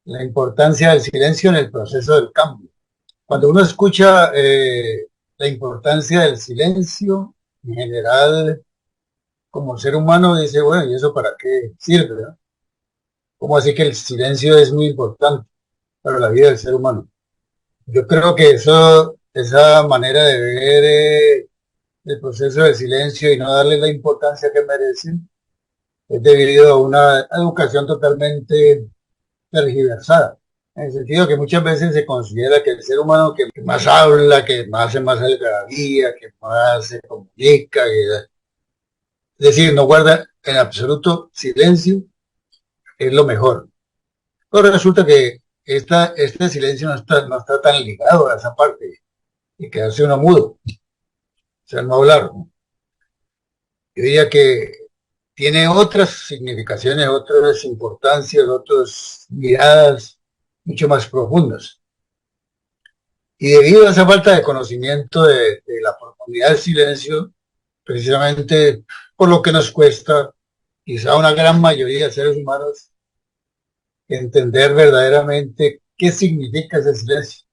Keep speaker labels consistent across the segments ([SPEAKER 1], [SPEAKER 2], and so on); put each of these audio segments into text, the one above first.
[SPEAKER 1] la importancia del silencio en el proceso del cambio. Cuando uno escucha la importancia del silencio, en general, como ser humano, dice, bueno, ¿y eso para qué sirve? ¿No? ¿Cómo así que el silencio es muy importante para la vida del ser humano? Yo creo que esa manera de ver el proceso del silencio y no darle la importancia que merecen, es debido a una educación totalmente tergiversada. En el sentido que muchas veces se considera que el ser humano que más habla, que más hace más algarabía, que más se comunica, es decir, no guarda en absoluto silencio, es lo mejor. Pero resulta que este silencio no está tan ligado a esa parte de quedarse uno mudo, o sea, no hablar, ¿no? Yo diría que tiene otras significaciones, otras importancias, otras miradas mucho más profundas. Y debido a esa falta de conocimiento de la profundidad del silencio, precisamente por lo que nos cuesta, quizá una gran mayoría de seres humanos, entender verdaderamente qué significa ese silencio.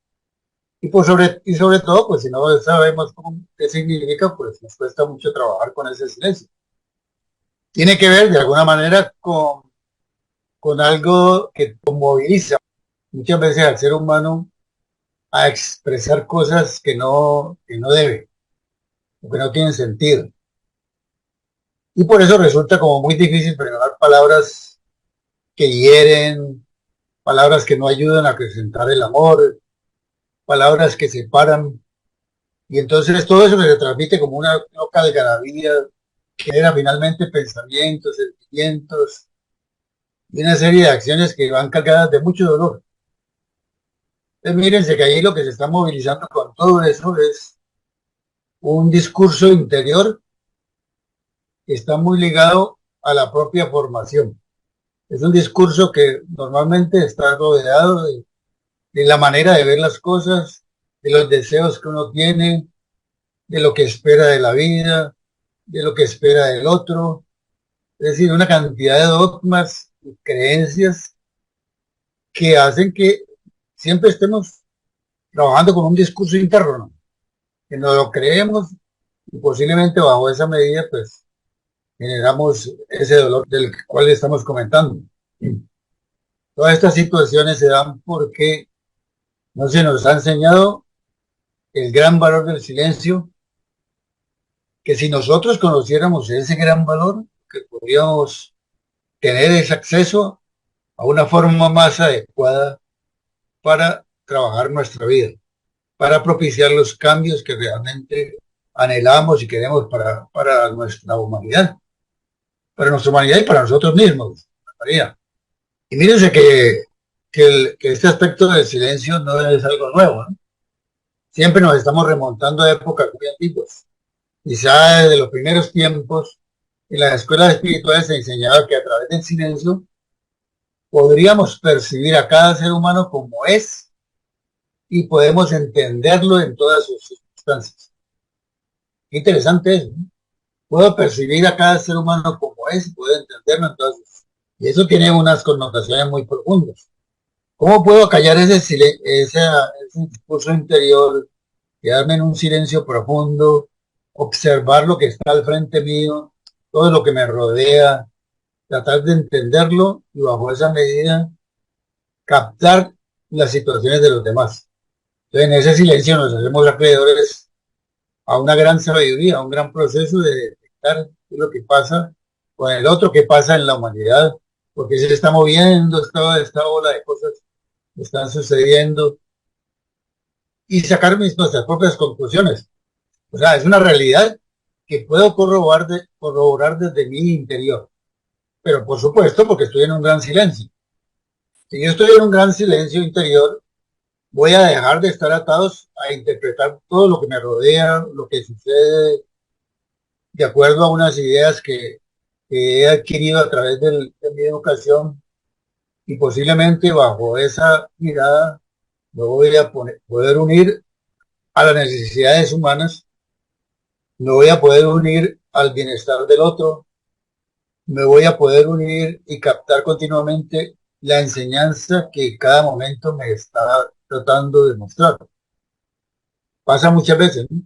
[SPEAKER 1] Y sobre todo, pues si no sabemos qué significa, pues nos cuesta mucho trabajar con ese silencio. Tiene que ver de alguna manera con algo que moviliza muchas veces al ser humano a expresar cosas que no debe, o que no tienen sentido. Y por eso resulta como muy difícil frenar palabras que hieren, palabras que no ayudan a acrecentar el amor, palabras que separan. Y entonces todo eso se transmite como una loca algarabía que genera finalmente pensamientos, sentimientos y una serie de acciones que van cargadas de mucho dolor. Entonces mírense que ahí lo que se está movilizando con todo eso es un discurso interior que está muy ligado a la propia formación. Es un discurso que normalmente está rodeado de la manera de ver las cosas, de los deseos que uno tiene, de lo que espera de la vida, de lo que espera del otro. Es decir, una cantidad de dogmas y creencias que hacen que siempre estemos trabajando con un discurso interno, ¿no? Que no lo creemos y posiblemente bajo esa medida, pues, generamos ese dolor del cual estamos comentando. Todas estas situaciones se dan porque no se nos ha enseñado el gran valor del silencio, que si nosotros conociéramos ese gran valor, que podríamos tener ese acceso a una forma más adecuada para trabajar nuestra vida, para propiciar los cambios que realmente anhelamos y queremos para nuestra humanidad y para nosotros mismos. María. Y mírense que este aspecto del silencio no es algo nuevo, ¿no? Siempre nos estamos remontando a épocas muy antiguas. Quizá desde los primeros tiempos, en las escuelas espirituales se enseñaba que a través del silencio podríamos percibir a cada ser humano como es y podemos entenderlo en todas sus circunstancias. Qué interesante es, ¿no? Puedo percibir a cada ser humano como es y puedo entenderlo en todas sus... Y eso tiene unas connotaciones muy profundas. ¿Cómo puedo callar ese discurso interior, quedarme en un silencio profundo, observar lo que está al frente mío, todo lo que me rodea, tratar de entenderlo y bajo esa medida captar las situaciones de los demás? Entonces, en ese silencio nos hacemos acreedores a una gran sabiduría, a un gran proceso de detectar qué es lo que pasa con el otro, qué pasa en la humanidad, porque se está moviendo esta ola de cosas que están sucediendo y sacar nuestras propias conclusiones. O sea, es una realidad que puedo corroborar desde mi interior, pero por supuesto porque estoy en un gran silencio. Si yo estoy en un gran silencio interior, voy a dejar de estar atados a interpretar todo lo que me rodea, lo que sucede, de acuerdo a unas ideas que he adquirido a través de mi educación y posiblemente bajo esa mirada me voy a poder unir a las necesidades humanas, me voy a poder unir al bienestar del otro, me voy a poder unir y captar continuamente la enseñanza que cada momento me está tratando de mostrar. Pasa muchas veces, ¿no?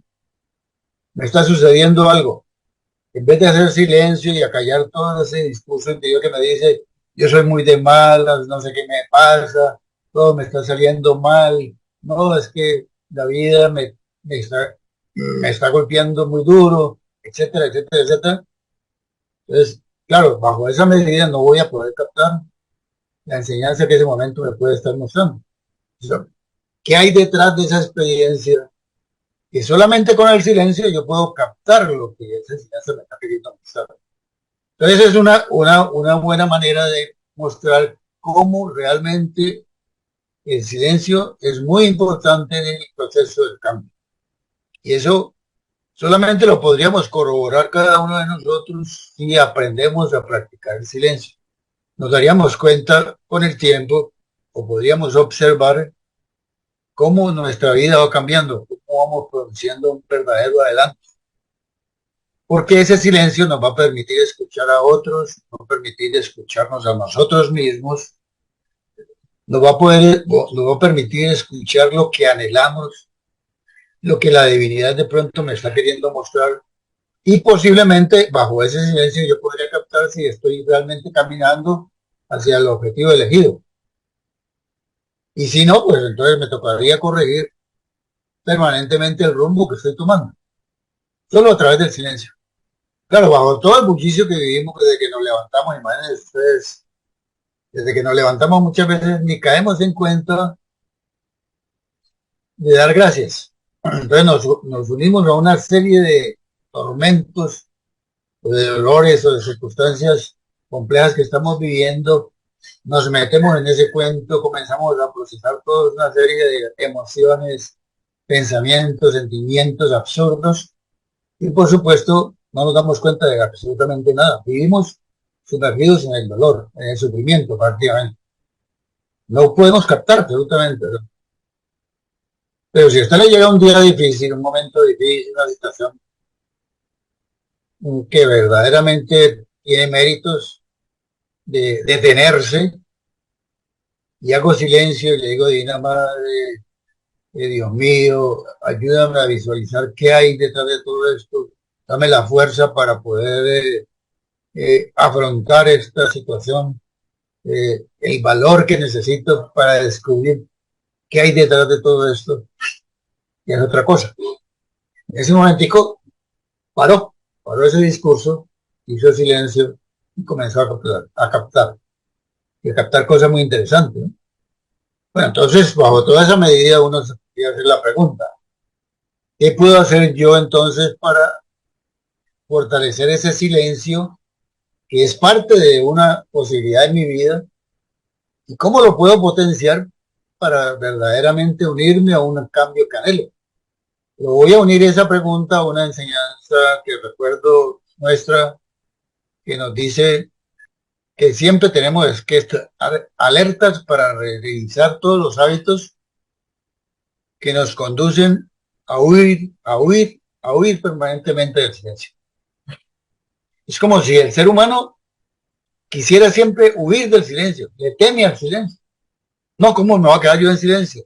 [SPEAKER 1] Me está sucediendo algo. En vez de hacer silencio y acallar todo ese discurso interior que me dice, yo soy muy de malas, no sé qué me pasa, todo me está saliendo mal, no, es que la vida me está golpeando muy duro, etcétera, etcétera, etcétera. Entonces, claro, bajo esa medida no voy a poder captar la enseñanza que ese momento me puede estar mostrando. ¿Qué hay detrás de esa experiencia? Que solamente con el silencio yo puedo captar lo que esa enseñanza me está queriendo mostrar. Entonces es una buena manera de mostrar cómo realmente el silencio es muy importante en el proceso del cambio. Y eso solamente lo podríamos corroborar cada uno de nosotros si aprendemos a practicar el silencio. Nos daríamos cuenta con el tiempo o podríamos observar cómo nuestra vida va cambiando, cómo vamos produciendo un verdadero adelanto. Porque ese silencio nos va a permitir escuchar a otros, nos va a permitir escucharnos a nosotros mismos, nos va a permitir escuchar lo que anhelamos, lo que la divinidad de pronto me está queriendo mostrar. Y posiblemente bajo ese silencio yo podría captar si estoy realmente caminando hacia el objetivo elegido. Y si no, pues entonces me tocaría corregir permanentemente el rumbo que estoy tomando, solo a través del silencio. Claro, bajo todo el bullicio que vivimos desde que nos levantamos, imagínense ustedes, desde que nos levantamos muchas veces ni caemos en cuenta de dar gracias. Entonces nos unimos a una serie de tormentos, o de dolores o de circunstancias complejas que estamos viviendo, nos metemos en ese cuento, comenzamos a procesar toda una serie de emociones, pensamientos, sentimientos absurdos y por supuesto no nos damos cuenta de absolutamente nada. Vivimos sumergidos en el dolor, en el sufrimiento prácticamente. No podemos captar absolutamente, ¿no? Pero si a usted le llega un día difícil, un momento difícil, una situación que verdaderamente tiene méritos de detenerse, y hago silencio y le digo, Divina Madre, Dios mío, ayúdame a visualizar qué hay detrás de todo esto, dame la fuerza para poder afrontar esta situación, el valor que necesito para descubrir qué hay detrás de todo esto, y es otra cosa. En ese momentico paró ese discurso, hizo silencio y comenzó y a captar cosas muy interesantes, ¿no? Bueno, entonces, bajo toda esa medida, uno se podría hacer la pregunta, ¿qué puedo hacer yo entonces para fortalecer ese silencio que es parte de una posibilidad en mi vida? ¿Y cómo lo puedo potenciar para verdaderamente unirme a un cambio que anhelo? Lo voy a unir esa pregunta a una enseñanza que recuerdo nuestra, que nos dice que siempre tenemos que estar alertas para revisar todos los hábitos que nos conducen a huir permanentemente del silencio. Es como si el ser humano quisiera siempre huir del silencio, le teme al silencio. No, ¿cómo me va a quedar yo en silencio?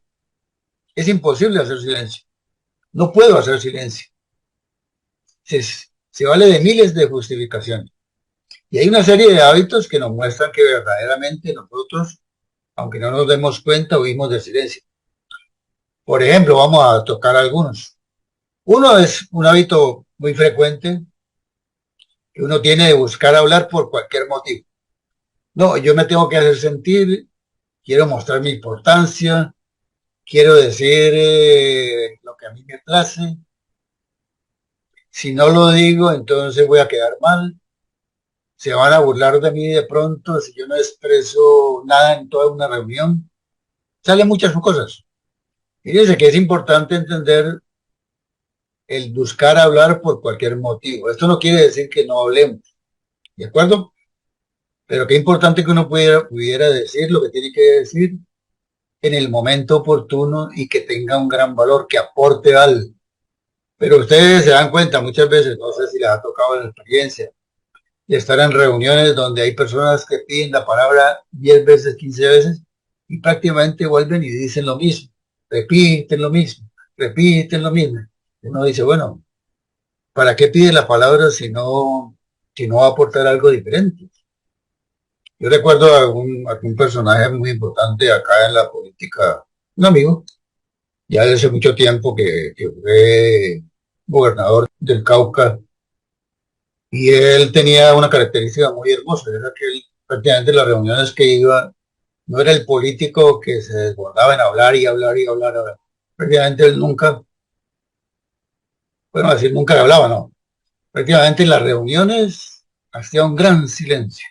[SPEAKER 1] Es imposible hacer silencio. No puedo hacer silencio. Se, se vale de miles de justificaciones. Y hay una serie de hábitos que nos muestran que verdaderamente nosotros, aunque no nos demos cuenta, huimos del silencio. Por ejemplo, vamos a tocar algunos. Uno es un hábito muy frecuente que uno tiene de buscar hablar por cualquier motivo. No, yo me tengo que hacer sentir, quiero mostrar mi importancia, quiero decir lo que a mí me place. Si no lo digo, entonces voy a quedar mal. Se van a burlar de mí de pronto si yo no expreso nada en toda una reunión. Salen muchas cosas. Fíjense que es importante entender el buscar hablar por cualquier motivo. Esto no quiere decir que no hablemos, ¿de acuerdo? Pero qué importante que uno pudiera decir lo que tiene que decir en el momento oportuno y que tenga un gran valor, que aporte algo. Pero ustedes se dan cuenta muchas veces, no sé si les ha tocado la experiencia, de estar en reuniones donde hay personas que piden la palabra 10 veces, 15 veces y prácticamente vuelven y dicen lo mismo, repiten lo mismo, repiten lo mismo. Uno dice, bueno, ¿para qué pide la palabra si no va a aportar algo diferente? Yo recuerdo algún personaje muy importante acá en la política, un amigo, ya desde hace mucho tiempo que fue gobernador del Cauca, y él tenía una característica muy hermosa, era que él, prácticamente las reuniones que iba, no era el político que se desbordaba en hablar y hablar y hablar, hablar. Prácticamente él nunca, bueno, decir nunca le hablaba, no. Prácticamente en las reuniones hacía un gran silencio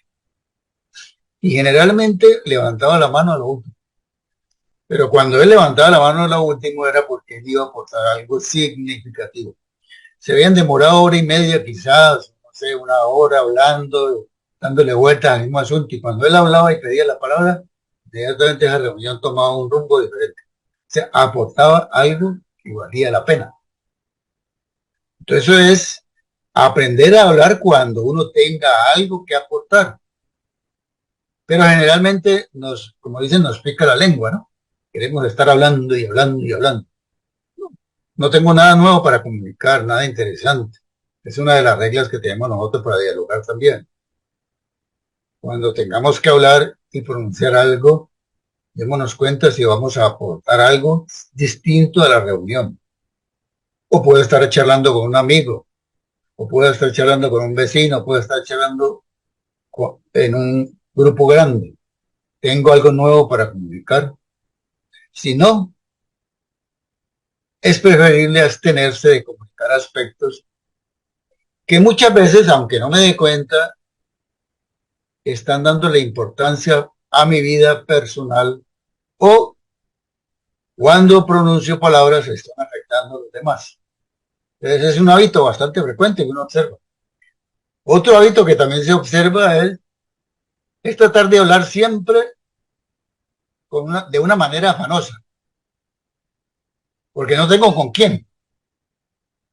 [SPEAKER 1] y generalmente levantaba la mano a lo último. Pero cuando él levantaba la mano a lo último era porque él iba a aportar algo significativo. Se habían demorado hora y media, quizás, no sé, una hora hablando, dándole vueltas al mismo asunto. Y cuando él hablaba y pedía la palabra, inmediatamente esa reunión tomaba un rumbo diferente. O sea, aportaba algo que valía la pena. Entonces eso es aprender a hablar cuando uno tenga algo que aportar. Pero generalmente como dicen, nos pica la lengua, ¿no? Queremos estar hablando y hablando y hablando. No tengo nada nuevo para comunicar, nada interesante. Es una de las reglas que tenemos nosotros para dialogar también. Cuando tengamos que hablar y pronunciar algo, démonos cuenta si vamos a aportar algo distinto a la reunión. O puedo estar charlando con un amigo, o puedo estar charlando con un vecino, puedo estar charlando en un grupo grande. Tengo algo nuevo para comunicar. Si no, es preferible abstenerse de comunicar aspectos que muchas veces, aunque no me dé cuenta, están dándole importancia a mi vida personal o cuando pronuncio palabras están afectando a los demás. Entonces es un hábito bastante frecuente que uno observa. Otro hábito que también se observa es tratar de hablar siempre de una manera afanosa, porque no tengo con quién.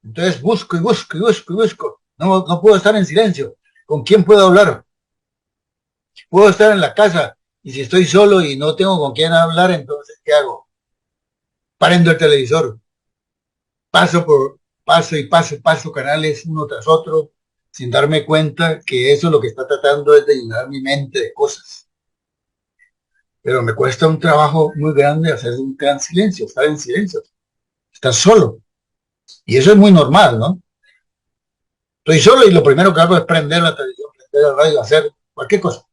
[SPEAKER 1] Entonces busco y busco y busco y busco. No puedo estar en silencio. ¿Con quién puedo hablar? Puedo estar en la casa y si estoy solo y no tengo con quién hablar, entonces ¿qué hago? Prendo el televisor, paso canales uno tras otro, sin darme cuenta que eso lo que está tratando es de llenar mi mente de cosas. Pero me cuesta un trabajo muy grande hacer un gran silencio, estar en silencio, estar solo. Y eso es muy normal, ¿no? Estoy solo y lo primero que hago es prender la televisión, prender la radio, hacer cualquier cosa.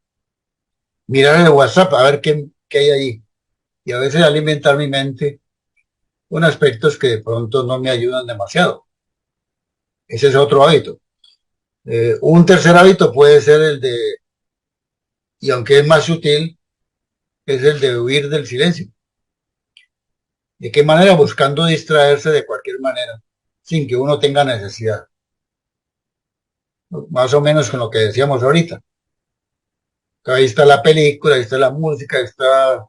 [SPEAKER 1] Mirar el WhatsApp a ver qué hay ahí. Y a veces alimentar mi mente con aspectos que de pronto no me ayudan demasiado. Ese es otro hábito. Un tercer hábito puede ser y aunque es más sutil, es el de huir del silencio. ¿De qué manera? Buscando distraerse de cualquier manera, sin que uno tenga necesidad. Más o menos con lo que decíamos ahorita. Ahí está la película, ahí está la música, ahí está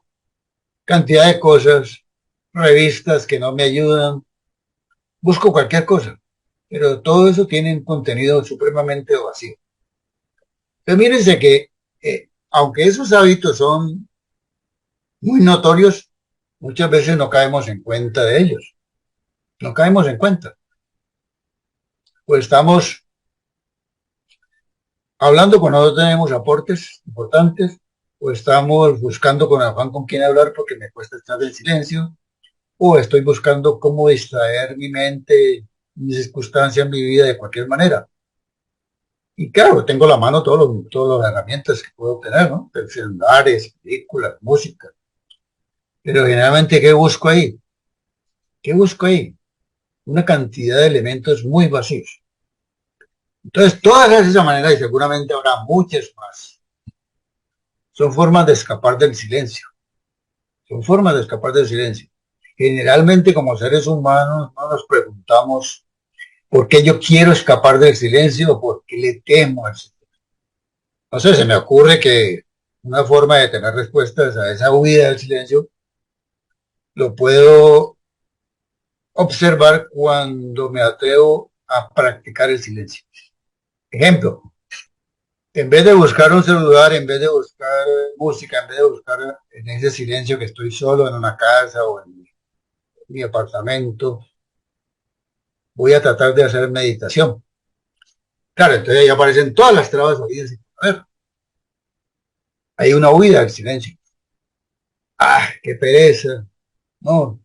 [SPEAKER 1] cantidad de cosas, revistas que no me ayudan. Busco cualquier cosa, pero todo eso tiene un contenido supremamente vacío. Pero mírense que, aunque esos hábitos son muy notorios, muchas veces no caemos en cuenta de ellos. No caemos en cuenta. Pues estamos hablando cuando no tenemos aportes importantes, o estamos buscando con afán con quién hablar porque me cuesta estar en silencio, o estoy buscando cómo distraer mi mente, mis circunstancias, mi vida de cualquier manera. Y claro, tengo a la mano todas las herramientas que puedo tener, ¿no? Celulares, películas, música. Pero generalmente, ¿qué busco ahí? ¿Qué busco ahí? Una cantidad de elementos muy vacíos. Entonces, todas esas maneras, y seguramente habrá muchas más, son formas de escapar del silencio. Son formas de escapar del silencio. Generalmente, como seres humanos, no nos preguntamos por qué yo quiero escapar del silencio o por qué le temo al silencio. No sé, se me ocurre que una forma de tener respuestas a esa huida del silencio lo puedo observar cuando me atrevo a practicar el silencio. Ejemplo, En vez de buscar un celular, en vez de buscar música, en vez de buscar en ese silencio que estoy solo en una casa o en mi apartamento, voy a tratar de hacer meditación. Claro, entonces ahí aparecen todas las trabas habidas y por haber. Hay una huida del silencio. ¡Ah, qué pereza! No,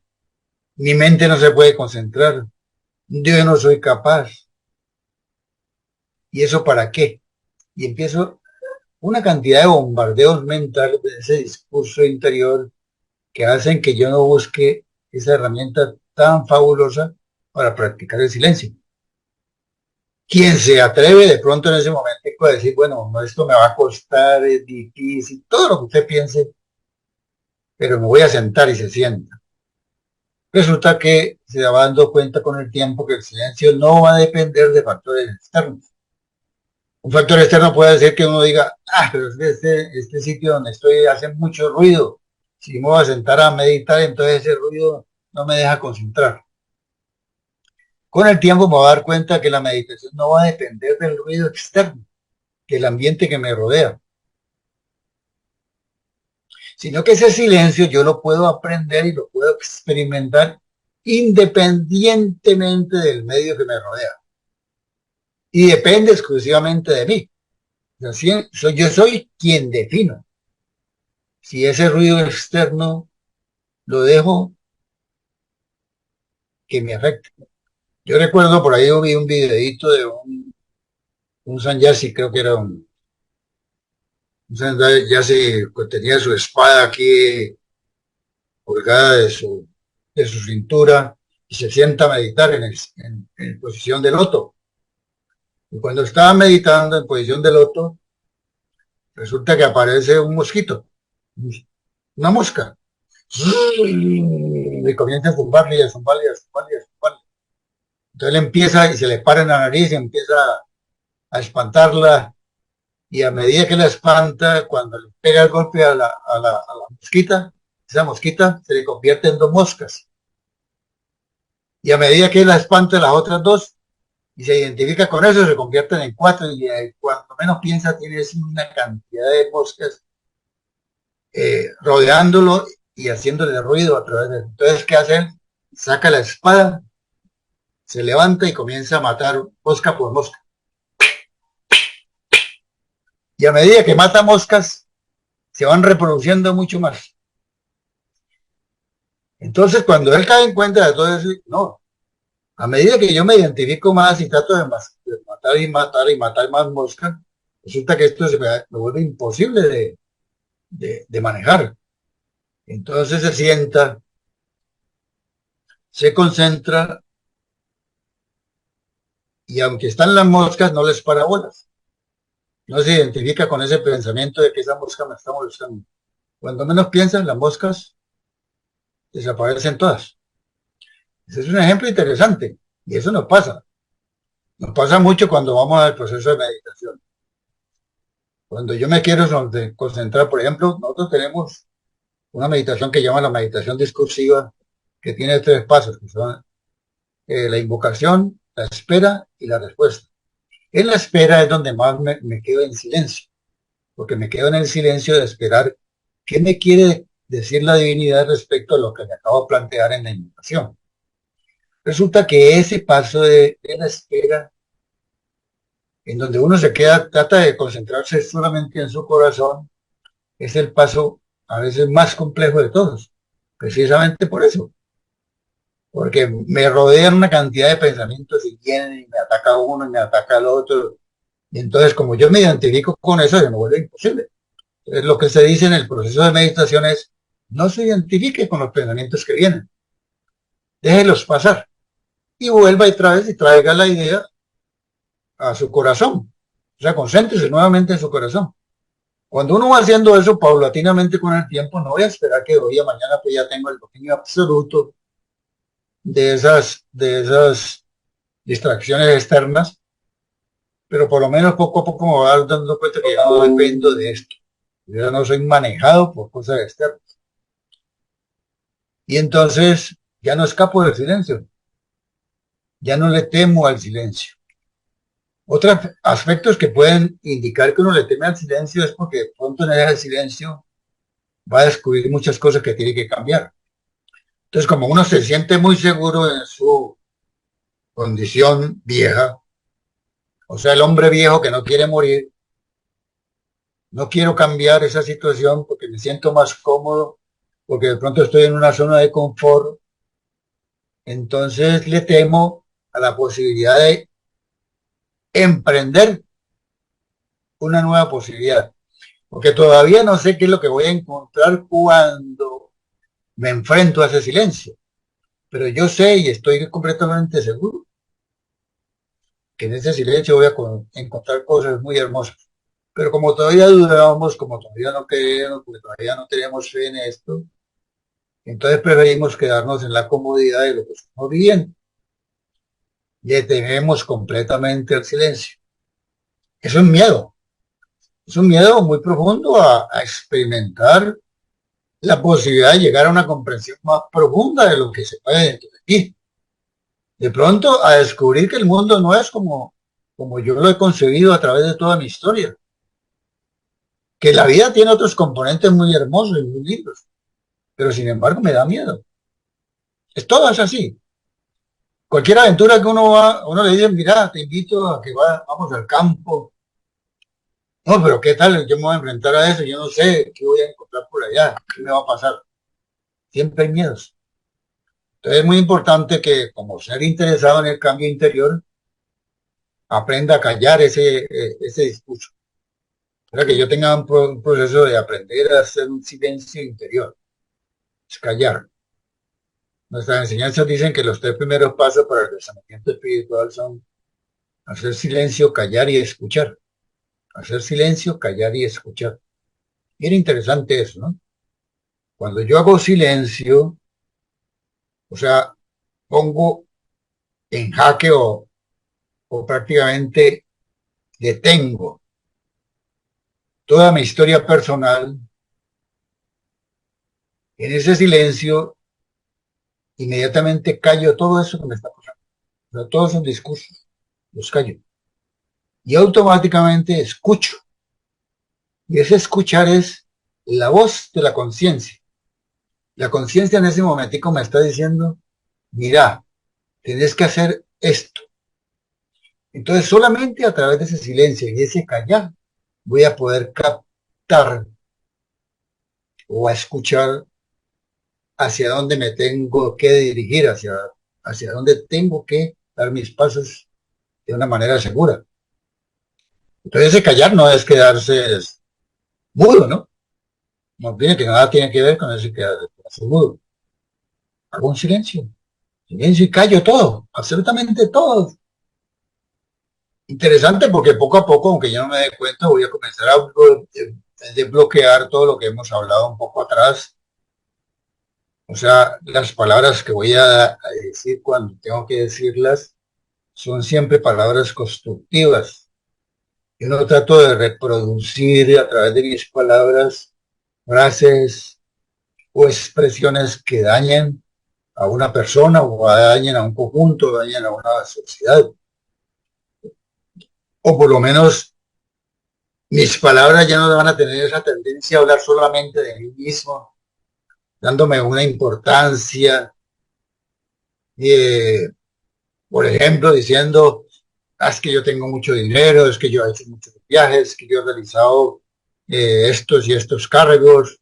[SPEAKER 1] mi mente no se puede concentrar. Yo no soy capaz. ¿Y eso para qué? Y empiezo una cantidad de bombardeos mentales de ese discurso interior que hacen que yo no busque esa herramienta tan fabulosa para practicar el silencio. Quien se atreve de pronto en ese momento a decir, bueno, no, esto me va a costar, es difícil, todo lo que usted piense, pero me voy a sentar y se sienta. Resulta que se va dando cuenta con el tiempo que el silencio no va a depender de factores externos. Un factor externo puede ser que uno diga, ah, pero es que este sitio donde estoy hace mucho ruido. Si me voy a sentar a meditar, entonces ese ruido no me deja concentrar. Con el tiempo me voy a dar cuenta que la meditación no va a depender del ruido externo, del ambiente que me rodea, sino que ese silencio yo lo puedo aprender y lo puedo experimentar independientemente del medio que me rodea. Y depende exclusivamente de mí. Así, yo soy quien defino si ese ruido externo lo dejo que me afecte. Yo recuerdo por ahí yo vi un videito de un sanyasi, creo que era un sanyasi que tenía su espada aquí colgada de su cintura y se sienta a meditar en posición de loto. Y cuando estaba meditando en posición de loto, resulta que aparece un mosquito, una mosca, y comienza a zumbarle y a zumbarle y a zumbarle y a zumbarle. Entonces él empieza y se le para en la nariz y empieza a espantarla y a medida que la espanta, cuando le pega el golpe a la mosquita, esa mosquita se le convierte en dos moscas. Y a medida que la espanta las otras dos y se identifica con eso, se convierten en cuatro y cuando menos piensa tienes una cantidad de moscas rodeándolo y haciéndole ruido a través de eso. Entonces, ¿qué hace él? Saca la espada, se levanta y comienza a matar mosca por mosca. Y a medida que mata moscas, se van reproduciendo mucho más. Entonces, cuando él cae en cuenta de todo eso, no, a medida que yo me identifico más y trato de matar y matar y matar más moscas, resulta que esto me vuelve imposible de manejar. Entonces se sienta, se concentra y aunque están las moscas, no les para bolas. No se identifica con ese pensamiento de que esa mosca me está molestando. Cuando menos piensan, las moscas desaparecen todas. Ese es un ejemplo interesante y eso nos pasa. Nos pasa mucho cuando vamos al proceso de meditación. Cuando yo me quiero concentrar, por ejemplo, nosotros tenemos una meditación que llama la meditación discursiva, que tiene tres pasos, que son la invocación, la espera y la respuesta. En la espera es donde más me quedo en silencio, porque me quedo en el silencio de esperar qué me quiere decir la divinidad respecto a lo que me acabo de plantear en la invocación. Resulta que ese paso de la espera, en donde uno se queda, trata de concentrarse solamente en su corazón, es el paso a veces más complejo de todos, precisamente por eso, porque me rodean una cantidad de pensamientos y vienen y me ataca uno y me ataca el otro, y entonces como yo me identifico con eso, se me vuelve imposible. Entonces, lo que se dice en el proceso de meditación es, no se identifique con los pensamientos que vienen, déjelos pasar y vuelva otra vez y traiga la idea a su corazón, o sea, concéntrese nuevamente en su corazón. Cuando uno va haciendo eso paulatinamente con el tiempo, no voy a esperar que hoy a mañana pues ya tengo el dominio absoluto de esas distracciones externas, pero por lo menos poco a poco me voy a dar dando cuenta que ya no dependo de esto. Yo ya no soy manejado por cosas externas. Y entonces ya no escapo del silencio, ya no le temo al silencio. Otros aspectos que pueden indicar que uno le teme al silencio es porque de pronto en ese silencio va a descubrir muchas cosas que tiene que cambiar. Entonces, como uno se siente muy seguro en su condición vieja, o sea, el hombre viejo que no quiere morir, no quiero cambiar esa situación porque me siento más cómodo, porque de pronto estoy en una zona de confort, entonces le temo a la posibilidad de emprender una nueva posibilidad, porque todavía no sé qué es lo que voy a encontrar cuando me enfrento a ese silencio, pero yo sé y estoy completamente seguro que en ese silencio voy a encontrar cosas muy hermosas. Pero como todavía dudamos, como todavía no creemos, porque todavía no tenemos fe en esto, entonces preferimos quedarnos en la comodidad de lo que estamos viviendo. Y detenemos completamente el silencio. Es un miedo. Es un miedo muy profundo a experimentar la posibilidad de llegar a una comprensión más profunda de lo que se puede dentro de ti. De pronto a descubrir que el mundo no es como yo lo he concebido a través de toda mi historia. Que la vida tiene otros componentes muy hermosos y muy lindos, pero sin embargo me da miedo. Todo es así. Cualquier aventura que uno va, uno le dice, mira, te invito a que vamos al campo. No, pero ¿qué tal? Yo me voy a enfrentar a eso, yo no sé qué voy a encontrar por allá, qué me va a pasar. Siempre hay miedos. Entonces es muy importante que como ser interesado en el cambio interior, aprenda a callar ese discurso. Para que yo tenga un proceso de aprender a hacer un silencio interior, es callar. Nuestras enseñanzas dicen que los tres primeros pasos para el desarrollo espiritual son hacer silencio, callar y escuchar. Hacer silencio, callar y escuchar. Bien interesante eso, ¿no? Cuando yo hago silencio, o sea, pongo en jaque o prácticamente detengo toda mi historia personal, en ese silencio inmediatamente callo todo eso que me está pasando. O sea, todos esos discursos, los callo. Y automáticamente escucho. Y ese escuchar es la voz de la conciencia. La conciencia en ese momentico me está diciendo, mira, tienes que hacer esto. Entonces solamente a través de ese silencio y ese callar voy a poder captar o a escuchar hacia dónde me tengo que dirigir, hacia dónde tengo que dar mis pasos de una manera segura. Entonces ese callar no es quedarse mudo, ¿no? No tiene que nada tiene que ver con ese quedarse mudo. Hago un silencio, silencio y callo todo, absolutamente todo. Interesante porque poco a poco, aunque yo no me dé cuenta, voy a comenzar a desbloquear todo lo que hemos hablado un poco atrás. O sea, las palabras que voy a decir cuando tengo que decirlas son siempre palabras constructivas. Yo no trato de reproducir a través de mis palabras frases o expresiones que dañen a una persona o dañen a un conjunto, dañen a una sociedad. O por lo menos mis palabras ya no van a tener esa tendencia a hablar solamente de mí mismo, dándome una importancia, eh, por ejemplo, diciendo, es que yo tengo mucho dinero, es que yo he hecho muchos viajes, que yo he realizado estos y estos cargos,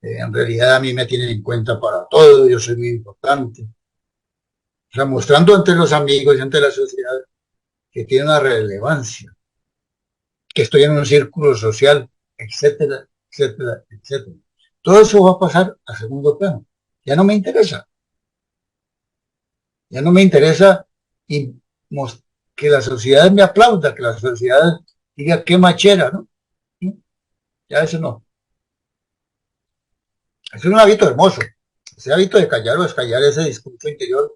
[SPEAKER 1] en realidad a mí me tienen en cuenta para todo, yo soy muy importante. O sea, mostrando ante los amigos y ante la sociedad que tiene una relevancia, que estoy en un círculo social, etcétera, etcétera, etcétera. Todo eso va a pasar a segundo plano. Ya no me interesa. Ya no me interesa y que la sociedad me aplauda, que la sociedad diga qué machera, ¿no? Ya eso no. Es un hábito hermoso. Ese hábito de callar o escallar ese discurso interior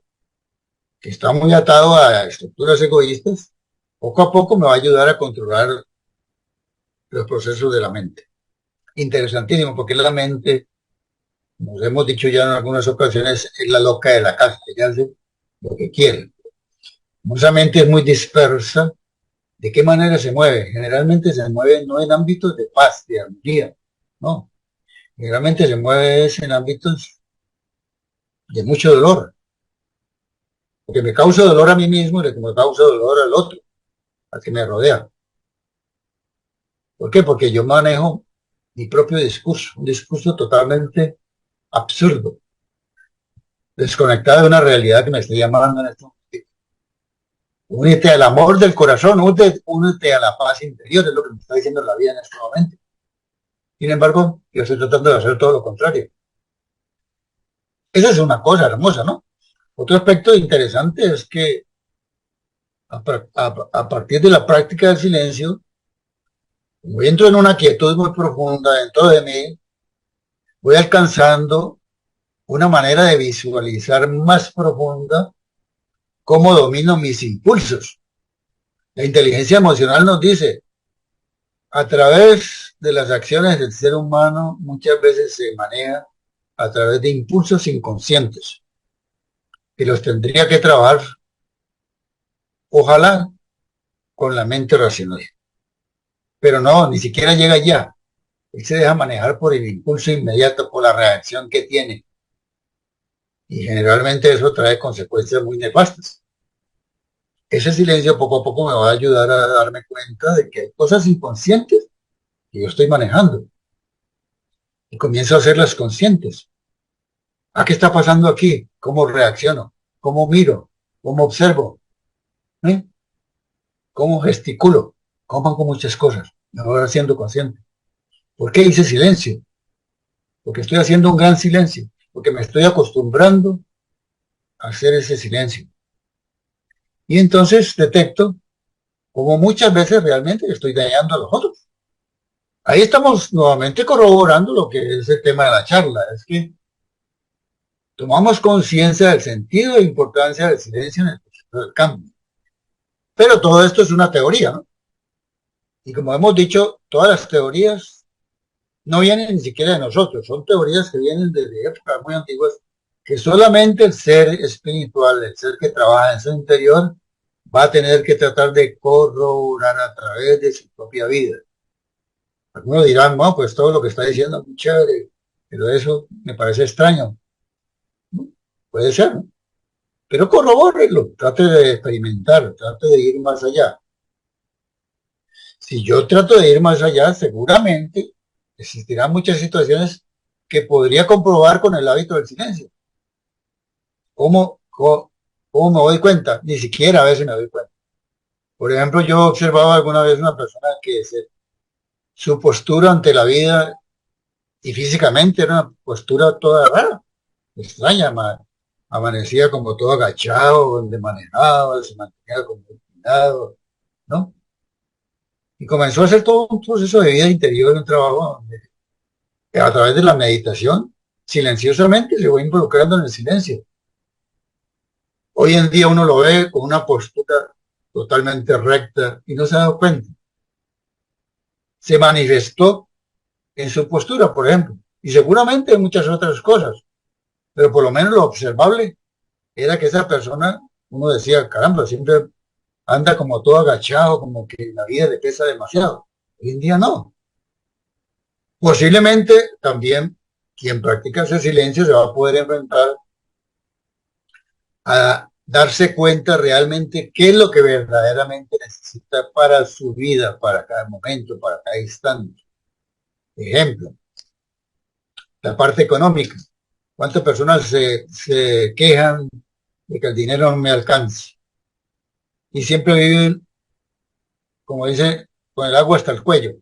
[SPEAKER 1] que está muy atado a estructuras egoístas, poco a poco me va a ayudar a controlar los procesos de la mente. Interesantísimo, porque la mente, como hemos dicho ya en algunas ocasiones, es la loca de la casa, ella hace lo que quiere. Esa mente es muy dispersa, ¿De qué manera se mueve? Generalmente se mueve no en ámbitos de paz, de armonía, no. Generalmente se mueve es en ámbitos de mucho dolor, porque me causa dolor a mí mismo y me causa dolor al otro, al que me rodea. ¿Por qué? Porque yo manejo mi propio discurso, un discurso totalmente absurdo, desconectado de una realidad que me estoy llamando en este momento. Únete al amor del corazón, únete a la paz interior, es lo que me está diciendo la vida en este momento. Sin embargo, yo estoy tratando de hacer todo lo contrario. Esa es una cosa hermosa, ¿no? Otro aspecto interesante es que a partir de la práctica del silencio, como entro en una quietud muy profunda dentro de mí, voy alcanzando una manera de visualizar más profunda cómo domino mis impulsos. La inteligencia emocional nos dice, a través de las acciones del ser humano muchas veces se maneja a través de impulsos inconscientes, que los tendría que trabajar, ojalá, con la mente racional. Pero no, ni siquiera llega allá. Él se deja manejar por el impulso inmediato, por la reacción que tiene. Y generalmente eso trae consecuencias muy nefastas. Ese silencio poco a poco me va a ayudar a darme cuenta de que hay cosas inconscientes que yo estoy manejando. Y comienzo a hacerlas conscientes. ¿A qué está pasando aquí? ¿Cómo reacciono? ¿Cómo miro? ¿Cómo observo? ¿Eh? ¿Cómo gesticulo? ¿Cómo hago muchas cosas? Me voy haciendo consciente. ¿Por qué hice silencio? Porque estoy haciendo un gran silencio. Porque me estoy acostumbrando a hacer ese silencio. Y entonces detecto como muchas veces realmente estoy dañando a los otros. Ahí estamos nuevamente corroborando lo que es el tema de la charla. Es que tomamos conciencia del sentido e importancia del silencio en el proceso del cambio. Pero todo esto es una teoría, ¿no? Y como hemos dicho, todas las teorías no vienen ni siquiera de nosotros, son teorías que vienen desde épocas muy antiguas, que solamente el ser espiritual, el ser que trabaja en su interior, va a tener que tratar de corroborar a través de su propia vida. Algunos dirán, no, pues todo lo que está diciendo es muy chévere, pero eso me parece extraño. Puede ser, ¿no? Pero corrobórelo, trate de experimentar, trate de ir más allá. Si yo trato de ir más allá, seguramente existirán muchas situaciones que podría comprobar con el hábito del silencio. ¿Cómo me doy cuenta? Ni siquiera a veces me doy cuenta. Por ejemplo, yo observaba alguna vez una persona que su postura ante la vida y físicamente era una postura toda rara, extraña, amanecía como todo agachado, donde manejaba, se mantenía como inclinado, ¿no? Y comenzó a hacer todo un proceso de vida interior, un trabajo donde, a través de la meditación, silenciosamente se va involucrando en el silencio. Hoy en día uno lo ve con una postura totalmente recta y no se ha dado cuenta. Se manifestó en su postura, por ejemplo, y seguramente en muchas otras cosas, pero por lo menos lo observable era que esa persona, uno decía, caramba, siempre anda como todo agachado, como que la vida le pesa demasiado. Hoy en día no. Posiblemente también quien practica ese silencio se va a poder enfrentar a darse cuenta realmente qué es lo que verdaderamente necesita para su vida, para cada momento, para cada instante. Ejemplo, la parte económica. ¿Cuántas personas se quejan de que el dinero no me alcanza? Y siempre viven, como dice, con el agua hasta el cuello,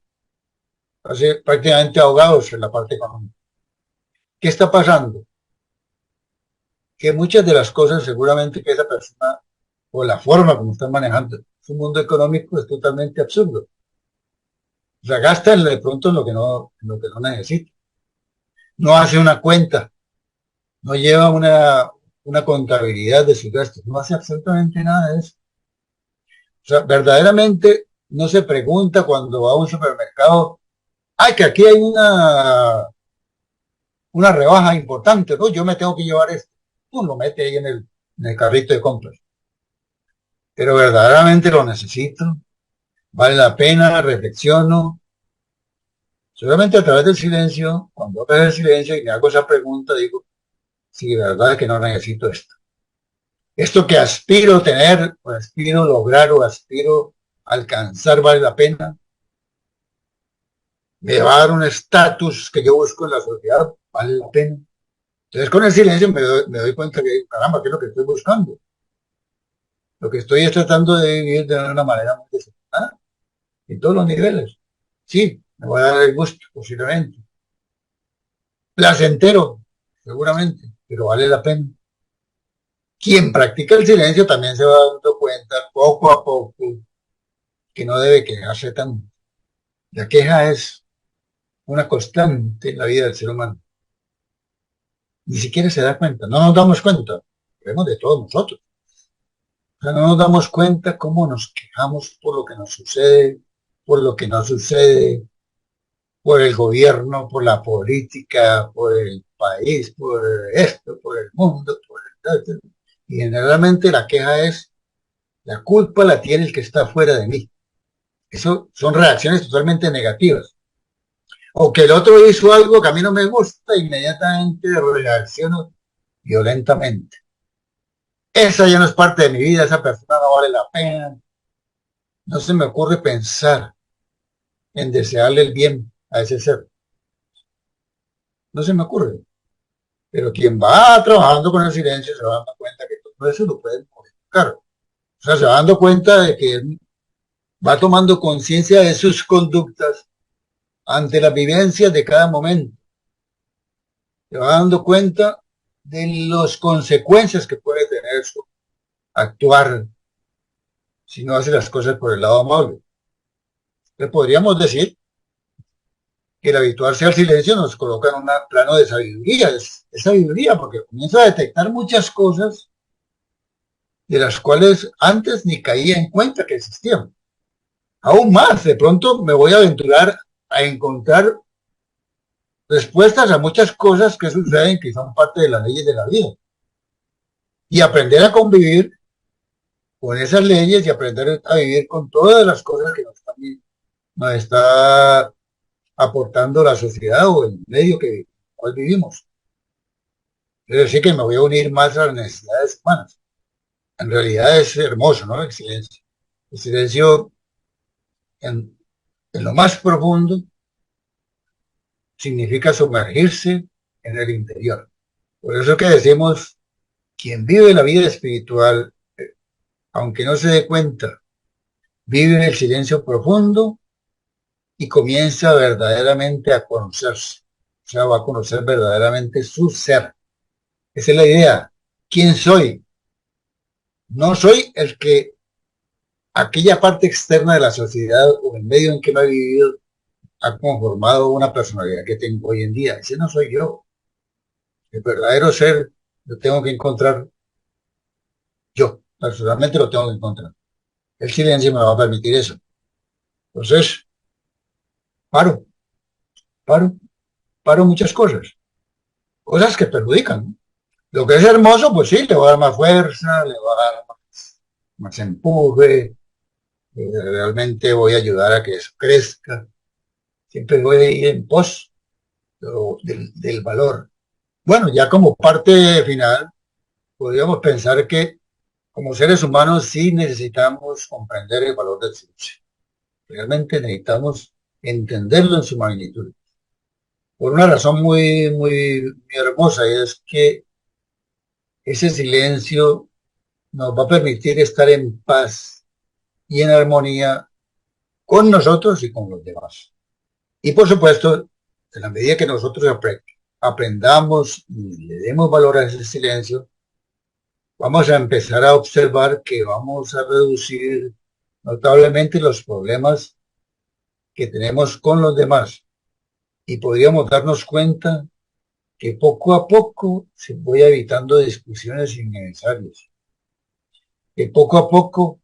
[SPEAKER 1] así, prácticamente ahogados en la parte económica. ¿Qué está pasando? Que muchas de las cosas seguramente que esa persona o la forma como están manejando su mundo económico es totalmente absurdo. O sea, gasta de pronto en lo que no necesita. No hace una cuenta, no lleva una contabilidad de sus gastos, no hace absolutamente nada de eso. O sea, verdaderamente no se pregunta cuando va a un supermercado, ay, que aquí hay una rebaja importante, ¿no? Yo me tengo que llevar esto. Tú lo mete ahí en el carrito de compras. Pero verdaderamente lo necesito. vale la pena, reflexiono. Solamente a través del silencio, cuando hago el silencio y me hago esa pregunta, digo, sí, la verdad es que no necesito esto. Esto que aspiro tener, o aspiro lograr, o aspiro alcanzar, vale la pena. Me va a dar un estatus que yo busco en la sociedad, vale la pena. Entonces con el silencio me doy cuenta que, caramba, ¿qué es lo que estoy buscando? Lo que estoy es tratando de vivir de una manera muy desordenada, en todos los niveles. Sí, me voy a dar el gusto, posiblemente. Placentero, seguramente, pero vale la pena. Quien practica el silencio también se va dando cuenta poco a poco que no debe quejarse tanto. La queja es una constante en la vida del ser humano. Ni siquiera se da cuenta, no nos damos cuenta, vemos de todos nosotros. O sea, no nos damos cuenta cómo nos quejamos por lo que nos sucede, por lo que no sucede, por el gobierno, por la política, por el país, por esto, por el mundo, por el otro. Y generalmente la queja es, la culpa la tiene el que está fuera de mí. Eso son reacciones totalmente negativas. O que el otro hizo algo que a mí no me gusta, inmediatamente reacciono violentamente. Esa ya no es parte de mi vida, esa persona no vale la pena. No se me ocurre pensar en desearle el bien a ese ser. No se me ocurre. Pero quien va trabajando con el silencio se va dando cuenta que todo eso lo puede modificar. O sea, se va dando cuenta de que va tomando conciencia de sus conductas ante las vivencias de cada momento. Se va dando cuenta de las consecuencias que puede tener su actuar si no hace las cosas por el lado amable. Le podríamos decir que el habituarse al silencio nos coloca en un plano de sabiduría, es sabiduría porque comienza a detectar muchas cosas de las cuales antes ni caía en cuenta que existían. Aún más, de pronto me voy a aventurar a encontrar respuestas a muchas cosas que suceden que son parte de las leyes de la vida y aprender a convivir con esas leyes y aprender a vivir con todas las cosas que nos está aportando la sociedad o el medio que cual vivimos. Es decir, que me voy a unir más a las necesidades humanas. En realidad es hermoso, ¿no? El silencio. El silencio en lo más profundo significa sumergirse en el interior. Por eso que decimos, quien vive la vida espiritual, aunque no se dé cuenta, vive en el silencio profundo y comienza verdaderamente a conocerse. O sea, va a conocer verdaderamente su ser. Esa es la idea. ¿Quién soy? No soy el que aquella parte externa de la sociedad o el medio en que me he vivido ha conformado una personalidad que tengo hoy en día. Ese no soy yo. El verdadero ser lo tengo que encontrar yo. Personalmente lo tengo que encontrar. El silencio me va a permitir eso. Entonces, paro, paro, paro muchas cosas. Cosas que perjudican, ¿no? Lo que es hermoso, pues sí, le va a dar más fuerza, le va a dar más empuje, realmente voy a ayudar a que eso crezca. Siempre voy a ir en pos del valor. Bueno, ya como parte final, podríamos pensar que como seres humanos sí necesitamos comprender el valor del silencio. Realmente necesitamos entenderlo en su magnitud. Por una razón muy hermosa, y es que ese silencio nos va a permitir estar en paz y en armonía con nosotros y con los demás. Y por supuesto, en la medida que nosotros aprendamos y le demos valor a ese silencio, vamos a empezar a observar que vamos a reducir notablemente los problemas que tenemos con los demás y podríamos darnos cuenta que poco a poco se voy evitando discusiones innecesarias, que poco a poco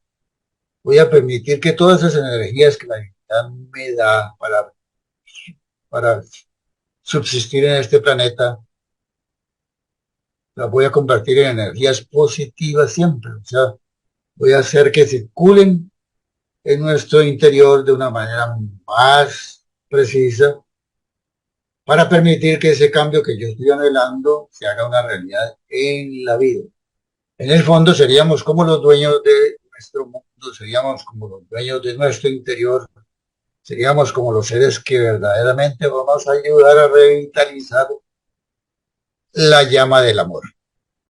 [SPEAKER 1] voy a permitir que todas esas energías que la divinidad me da para subsistir en este planeta, las voy a convertir en energías positivas siempre. O sea, voy a hacer que circulen en nuestro interior de una manera más precisa para permitir que ese cambio que yo estoy anhelando se haga una realidad en la vida. En el fondo seríamos como los dueños de nuestro mundo, seríamos como los dueños de nuestro interior, seríamos como los seres que verdaderamente vamos a ayudar a revitalizar la llama del amor.